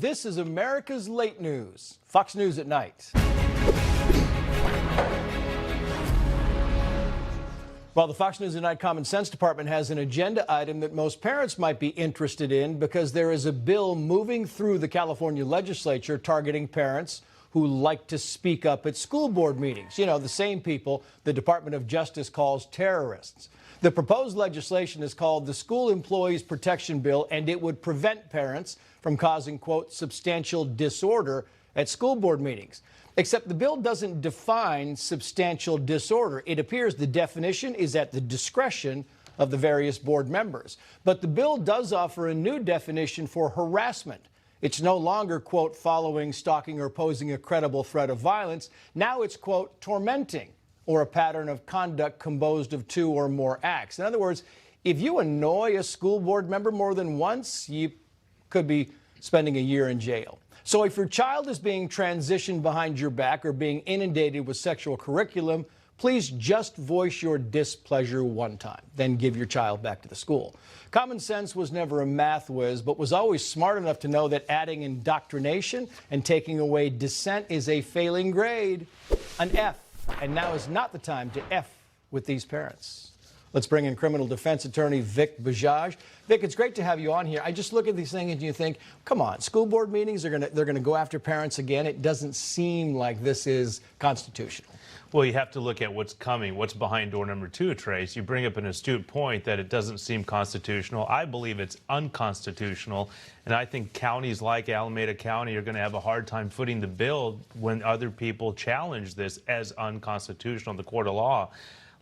This is America's Late News, Fox News at Night. Well, the Fox News at Night Common Sense Department has an agenda item that most parents might be interested in because there is a bill moving through the California legislature targeting parents who like to speak up at school board meetings. You know, the same people the Department of Justice calls terrorists. The proposed legislation is called the School Employees Protection Bill, and it would prevent parents from causing, quote, substantial disorder at school board meetings. Except the bill doesn't define substantial disorder. It appears the definition is at the discretion of the various board members. But the bill does offer a new definition for harassment. It's no longer, quote, following, stalking, or posing a credible threat of violence. Now it's, quote, tormenting, or a pattern of conduct composed of two or more acts. In other words, if you annoy a school board member more than once, you could be spending a year in jail. So if your child is being transitioned behind your back or being inundated with sexual curriculum, please just voice your displeasure one time, then give your child back to the school. Common Sense was never a math whiz, but was always smart enough to know that adding indoctrination and taking away dissent is a failing grade, an F. And now is not the time to F with these parents. Let's bring in criminal defense attorney Vikas Bajaj. Vic, it's great to have you on here. I just look at these things and you think, come on, school board meetings they're going to go after parents again. It doesn't seem like this is constitutional. Well, you have to look at what's coming, what's behind door number two, Trace. You bring up an astute point that it doesn't seem constitutional. I believe it's unconstitutional, and I think counties like Alemada County are going to have a hard time footing the bill when other people challenge this as unconstitutional in the court of law.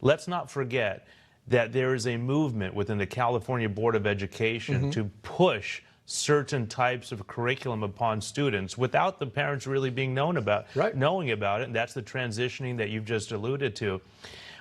Let's not forget that there is a movement within the California Board of Education to push certain types of curriculum upon students without the parents really being knowing about it, and that's the transitioning that you've just alluded to.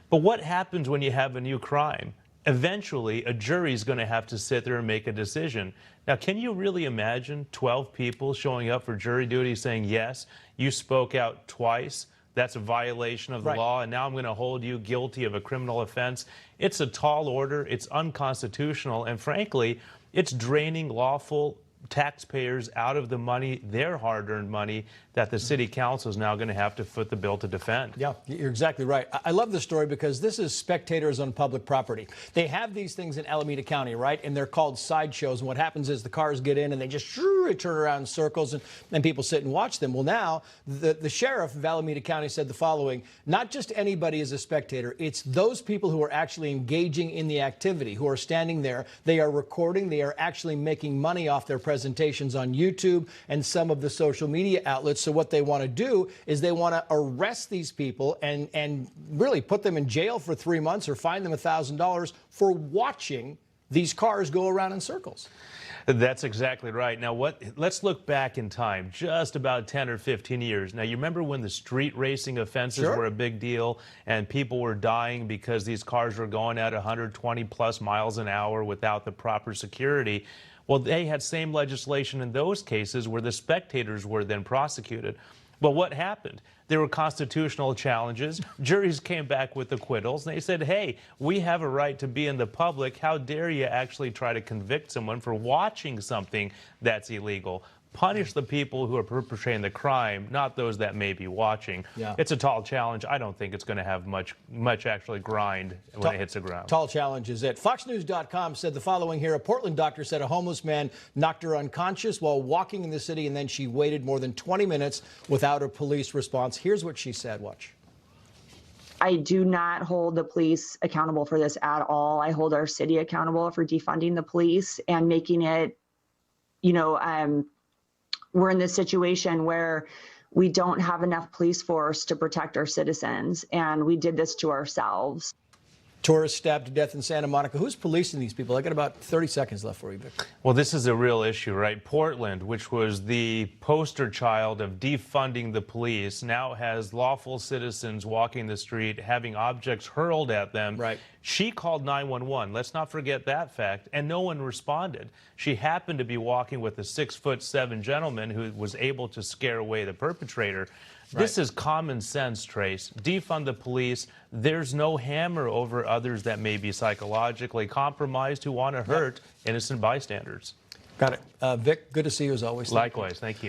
But what happens when you have a new crime? Eventually, a jury is going to have to sit there and make a decision. Now, can you really imagine 12 people showing up for jury duty saying, yes, you spoke out twice, that's a violation of the law, and now I'm going to hold you guilty of a criminal offense? It's a tall order, it's unconstitutional, and frankly, it's draining lawful taxpayers out of the money, their hard-earned money, that the city council is now going to have to foot the bill to defend. Yeah, you're exactly right. I love this story because this is spectators on public property. They have these things in Alemada County, right? And they're called sideshows. And what happens is the cars get in and they just turn around in circles and people sit and watch them. Well, now the sheriff of Alemada County said the following: not just anybody is a spectator. It's those people who are actually engaging in the activity, who are standing there. They are recording. They are actually making money off their presentations on YouTube and some of the social media outlets. So what they want to do is they want to arrest these people and really put them in jail for 3 months or fine them $1,000 for watching these cars go around in circles. That's exactly right. Now, let's look back in time, just about 10 or 15 years. Now, you remember when the street racing offenses were a big deal and people were dying because these cars were going at 120 plus miles an hour without the proper security? Well, they had same legislation in those cases where the spectators were then prosecuted. But what happened? There were constitutional challenges. Juries came back with acquittals. And they said, hey, we have a right to be in the public. How dare you actually try to convict someone for watching something that's illegal? Punish the people who are perpetrating the crime, not those that may be watching. It's a tall challenge. I don't think it's going to have much actually grind when it hits the ground. Tall challenge is it. FoxNews.com said the following here. A Portland doctor said a homeless man knocked her unconscious while walking in the city, and then she waited more than 20 minutes without a police response. Here's what she said. Watch. I do not hold the police accountable for this at all. I hold our city accountable for defunding the police and making it, we're in this situation where we don't have enough police force to protect our citizens, and we did this to ourselves. Tourist stabbed to death in Santa Monica. Who's policing these people? I got about 30 seconds left for you, Vic. Well, this is a real issue, right? Portland, which was the poster child of defunding the police, now has lawful citizens walking the street, having objects hurled at them. Right. She called 911. Let's not forget that fact. And no one responded. She happened to be walking with a 6'7" gentleman who was able to scare away the perpetrator. This is common sense, Trace. Defund the police. There's no hammer over others that may be psychologically compromised who want to hurt innocent bystanders. Got it. Vic, good to see you as always. Likewise. Thank you.